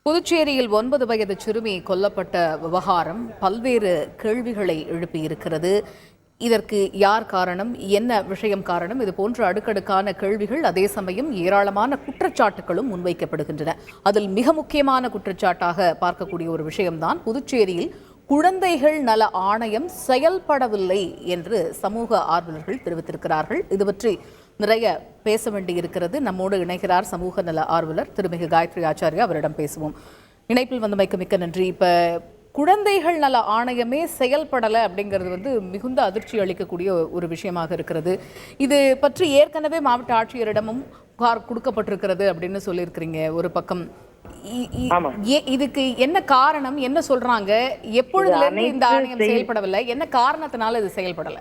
புதுச்சேரியில் 9 வயது சிறுமி கொல்லப்பட்ட விவகாரம் பல்வேறு கேள்விகளை எழுப்பியிருக்கிறது. இதற்கு யார் காரணம், என்ன விஷயம் காரணம், இது போன்ற அடுக்கடுக்கான கேள்விகள், அதே சமயம் ஏராளமான குற்றச்சாட்டுகளும் முன்வைக்கப்படுகின்றன. அதில் மிக முக்கியமான குற்றச்சாட்டாக பார்க்கக்கூடிய ஒரு விஷயம்தான் புதுச்சேரியில் குழந்தைகள் நல ஆணையம் செயல்படவில்லை என்று சமூக ஆர்வலர்கள் தெரிவித்திருக்கிறார்கள். இது பற்றி நிறைய பேச வேண்டியிருக்கிறது. நம்மோடு இணைகிறார் சமூக நல ஆர்வலர் திருமிகு காயத்ரி ஆச்சாரியா. அவரிடம் பேசுவோம். இணைப்பில் வந்தமைக்கு மிக்க நன்றி. இப்ப குழந்தைகள் நல ஆணையமே செயல்படலை அப்படிங்கிறது மிகுந்த அதிர்ச்சி அளிக்கக்கூடிய ஒரு விஷயமாக இருக்கிறது. இது பற்றி ஏற்கனவே மாவட்ட ஆட்சியரிடமும் புகார் கொடுக்கப்பட்டிருக்கிறது அப்படின்னு சொல்லியிருக்கிறீங்க. ஒரு பக்கம் இதுக்கு என்ன காரணம், என்ன சொல்றாங்க, எப்பொழுதுல இருந்து இந்த ஆணையம் செயல்படவில்லை, என்ன காரணத்தினால இது செயல்படல?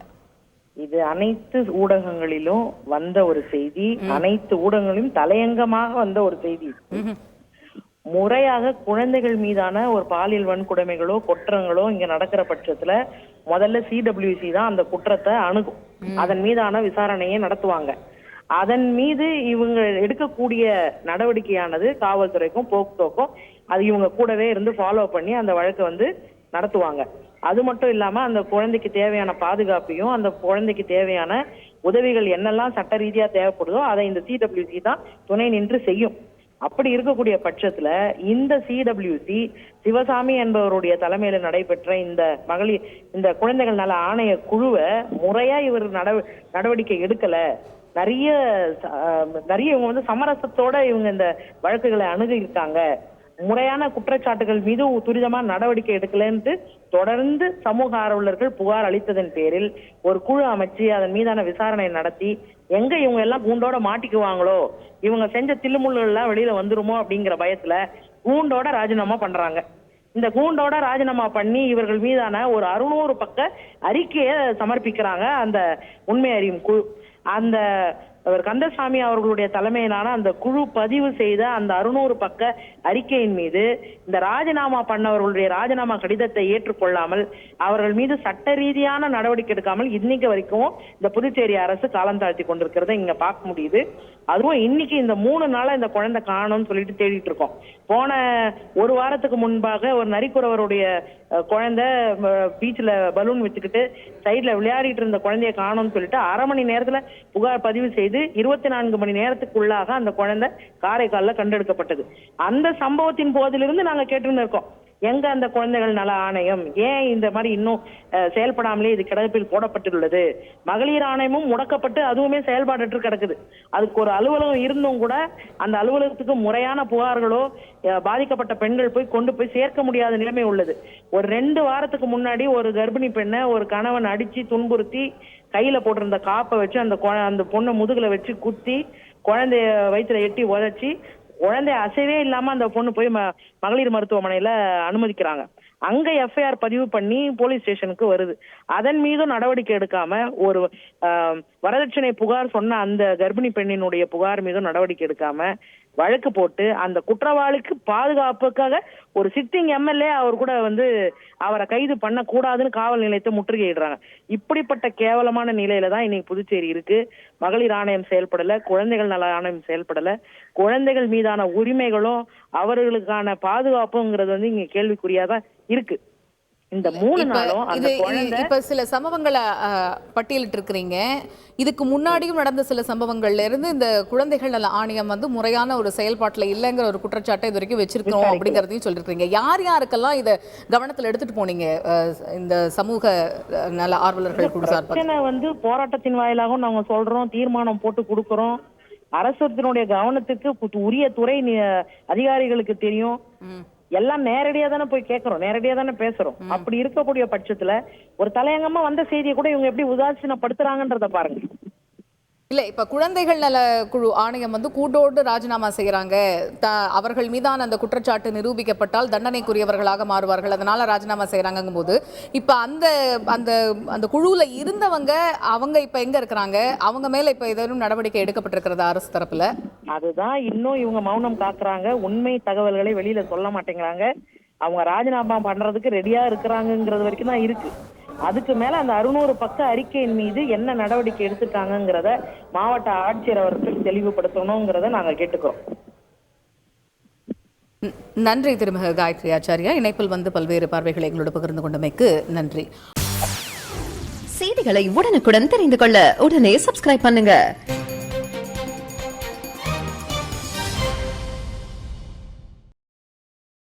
இது அனைத்து ஊடகங்களிலும் வந்த ஒரு செய்தி, அனைத்து ஊடகங்களிலும் தலையங்கமாக வந்த ஒரு செய்தி. முறையாக குழந்தைகள் மீதான ஒரு பாலியல் வன்கொடுமைகளோ குற்றங்களோ இங்க நடக்கிற பட்சத்துல முதல்ல சிடபிள்யூசி தான் அந்த குற்றத்தை அணுகும், அதன் மீதான விசாரணையை நடத்துவாங்க. அதன் மீது இவங்க எடுக்கக்கூடிய நடவடிக்கையானது காவல்துறைக்கும் போக்சோக்கும் அது இவங்க கூடவே இருந்து ஃபாலோ பண்ணி அந்த வழக்கை நடத்துவாங்க. அது மட்டும் இல்லாம அந்த குழந்தைக்கு தேவையான பாதுகாப்பையும் அந்த குழந்தைக்கு தேவையான உதவிகள் என்னெல்லாம் சட்ட ரீதியா தேவைப்படுதோ அதை இந்த சிடபிள்யூசி தான் துணை நின்று செய்யும். அப்படி இருக்கக்கூடிய பட்சத்துல இந்த சிடபிள்யூசி சிவசாமி என்பவருடைய தலைமையில நடைபெற்ற இந்த குழந்தைகள் நல ஆணைய குழுவை முறையா இவர் நடவடிக்கை எடுக்கல. நிறைய இவங்க சமரசத்தோட இவங்க இந்த வழக்குகளை அணுகியிருக்காங்க. முறையான குற்றச்சாட்டுகள் மீது துரிதமா நடவடிக்கை எடுக்கலன்ட்டு தொடர்ந்து சமூக ஆர்வலர்கள் புகார் அளித்ததன் பேரில் ஒரு குழு அமைச்சு அதன் மீதான விசாரணை நடத்தி எங்க இவங்க எல்லாம் கூண்டோட மாட்டிக்குவாங்களோ, இவங்க செஞ்ச தில்லுமுள்ளுகள் எல்லாம் வெளியில வந்துருமோ அப்படிங்கிற பயத்துல கூண்டோட ராஜினாமா பண்றாங்க. இந்த கூண்டோட ராஜினாமா பண்ணி இவர்கள் மீதான ஒரு 600 பக்க அறிக்கையை சமர்ப்பிக்கிறாங்க அந்த உண்மை அறியும் குழு. அந்த கந்தசாமி அவர்களுடைய தலைமையிலான அந்த குழு பதிவு செய்த அந்த 600 பக்க அறிக்கையின் மீது இந்த ராஜினாமா பண்ணவர்களுடைய ராஜினாமா கடிதத்தை ஏற்றுக்கொள்ளாமல் அவர்கள் மீது சட்ட ரீதியான நடவடிக்கை எடுக்காமல் இன்னைக்கு வரைக்கும் இந்த புதுச்சேரி அரசு காலம் தாழ்த்தி கொண்டிருக்கிறத இங்க பார்க்க முடியுது. அதுவும் இன்னைக்கு இந்த 3 நாளா இந்த குழந்தை காணோம்னு சொல்லிட்டு தேடிட்டு இருக்கோம். போன ஒரு வாரத்துக்கு முன்பாக ஒரு நரிக்குறவருடைய குழந்தை பீச்ல பலூன் வச்சுக்கிட்டு சைட்ல விளையாடிட்டு இருந்த குழந்தைய காணோம்னு சொல்லிட்டு 1/2 மணி நேரத்துல புகார் பதிவு செய்து 24 மணி நேரத்துக்குள்ளாக அந்த குழந்தை காரைக்கால்ல கண்டெடுக்கப்பட்டது. அந்த சம்பவத்தின் போதிலிருந்து நாங்க கேட்டுருக்கோம், எங்க அந்த குழந்தைகள் நல ஆணையம், ஏன் இந்த மாதிரி இன்னும் செயல்படாமலே இது கிடப்பில் போடப்பட்டுள்ளது? மகளிர் ஆணையமும் முடக்கப்பட்டு அதுவுமே செயல்பாடு கிடக்குது. அதுக்கு ஒரு அலுவலகம் இருந்தும் கூட அந்த அலுவலகத்துக்கு முறையான புகார்களோ பாதிக்கப்பட்ட பெண்கள் கொண்டு போய் சேர்க்க முடியாத நிலைமை உள்ளது. ஒரு 2 வாரத்துக்கு முன்னாடி ஒரு கர்ப்பிணி பெண்ணை ஒரு கணவன் அடிச்சு துன்புறுத்தி கையில போட்டிருந்த காப்பை வச்சு அந்த பொண்ணை முதுகுல வச்சு குத்தி குழந்தைய வயிற்றுல எட்டி உதைச்சி குழந்தை அசைவே இல்லாம அந்த பொண்ணு போய் மகளிர் மருத்துவமனையில அனுமதிக்கிறாங்க. அங்க எஃப்ஐஆர் பதிவு பண்ணி போலீஸ் ஸ்டேஷனுக்கு வருது. அதன் மீதும் நடவடிக்கை எடுக்காம ஒரு வரதட்சணை புகார் சொன்ன அந்த கர்ப்பிணி பெண்ணினுடைய புகார் மீதும் நடவடிக்கை எடுக்காம வழக்கு போட்டு அந்த குற்றவாளிக்கு பாதுகாப்புக்காக ஒரு சிட்டிங் எம்எல்ஏ அவர் கூட அவரை கைது பண்ண கூடாதுன்னு காவல் நிலையத்தை முற்றுகையிடுறாங்க. இப்படிப்பட்ட கேவலமான நிலையில தான் இன்னைக்கு புதுச்சேரி இருக்கு. மகளிர் ஆணையம் செயல்படல, குழந்தைகள் நல ஆணையம் செயல்படல, குழந்தைகள் மீதான உரிமைகளும் அவர்களுக்கான பாதுகாப்புங்கிறது இங்க கேள்விக்குறியாதான் இருக்கு. இந்த 3 நாளும் அந்த குழந்தை இப்ப சில சம்பவங்களை பட்டியலிட்டு இருக்கிறீங்க. இதுக்கு முன்னாடியும் நடந்த சில சம்பவங்கள்ல இருந்து இந்த குழந்தைகள் நல ஆணையம் முறையான ஒரு செயல்பாட்டுல இல்லைங்கிற ஒரு குற்றச்சாட்டை இது வரைக்கும் வச்சிருக்கோம் அப்படிங்கறதையும் சொல்லிருக்கீங்க. யார் யாருக்கெல்லாம் இத கவனத்துல எடுத்துட்டு போனீங்க இந்த சமூக நல ஆர்வலர்கள் குழு சார்பாக? போராட்டத்தின் வாயிலாகவும் நாங்க சொல்றோம், தீர்மானம் போட்டு கொடுக்கறோம். அரசினுடைய கவனத்துக்கு உரிய துறை அதிகாரிகளுக்கு தெரியும். எல்லாம் நேரடியா தானே போய் கேட்கறோம், நேரடியா தானே பேசுறோம். அப்படி இருக்கக்கூடிய பட்சத்துல ஒரு தலையங்கமா வந்த செய்தியை கூட இவங்க எப்படி உதாசீனப்படுத்துறாங்கன்றத பாருங்க. இல்ல, இப்ப குழந்தைகள் நல குழு ஆணையம் கூட்டோடு ராஜினாமா செய்யறாங்க. அவர்கள் மீதான அந்த குற்றச்சாட்டு நிரூபிக்கப்பட்டால் தண்டனைக்குரியவர்களாக மாறுவார்கள், அதனால ராஜினாமா செய்யறாங்கும் போது இப்ப அந்த அந்த அந்த குழுல இருந்தவங்க அவங்க இப்ப எங்க இருக்கிறாங்க? அவங்க மேல இப்ப ஏதேனும் நடவடிக்கை எடுக்கப்பட்டிருக்கிறதா அரசு தரப்புல? அதுதான் இன்னும் இவங்க மௌனம் காக்குறாங்க. உண்மை தகவல்களை வெளியில சொல்ல மாட்டேங்கிறாங்க. அவங்க ராஜினாமா பண்றதுக்கு ரெடியா இருக்கிறாங்கிறது வரைக்கும் தான் இருக்கு. அதுக்கு மேல அந்த 600 பக்க அறிக்கையின் மீது என்ன நடவடிக்கை எடுத்துட்டாங்கிறத மாவட்ட ஆட்சியர் அவர்கள் தெளிவுபடுத்தணுங்கிறத நாங்க கேட்டுக்கிறோம். நன்றி திருமிகு காயத்ரி ஆச்சாரியா. இணைப்பில் வந்து பல்வேறு பார்வைகளை எங்களோடு பகிர்ந்து கொண்டமைக்கு நன்றி. செய்திகளை உடனுக்குடன் தெரிந்து கொள்ள உடனே சப்ஸ்கிரைப் பண்ணுங்க.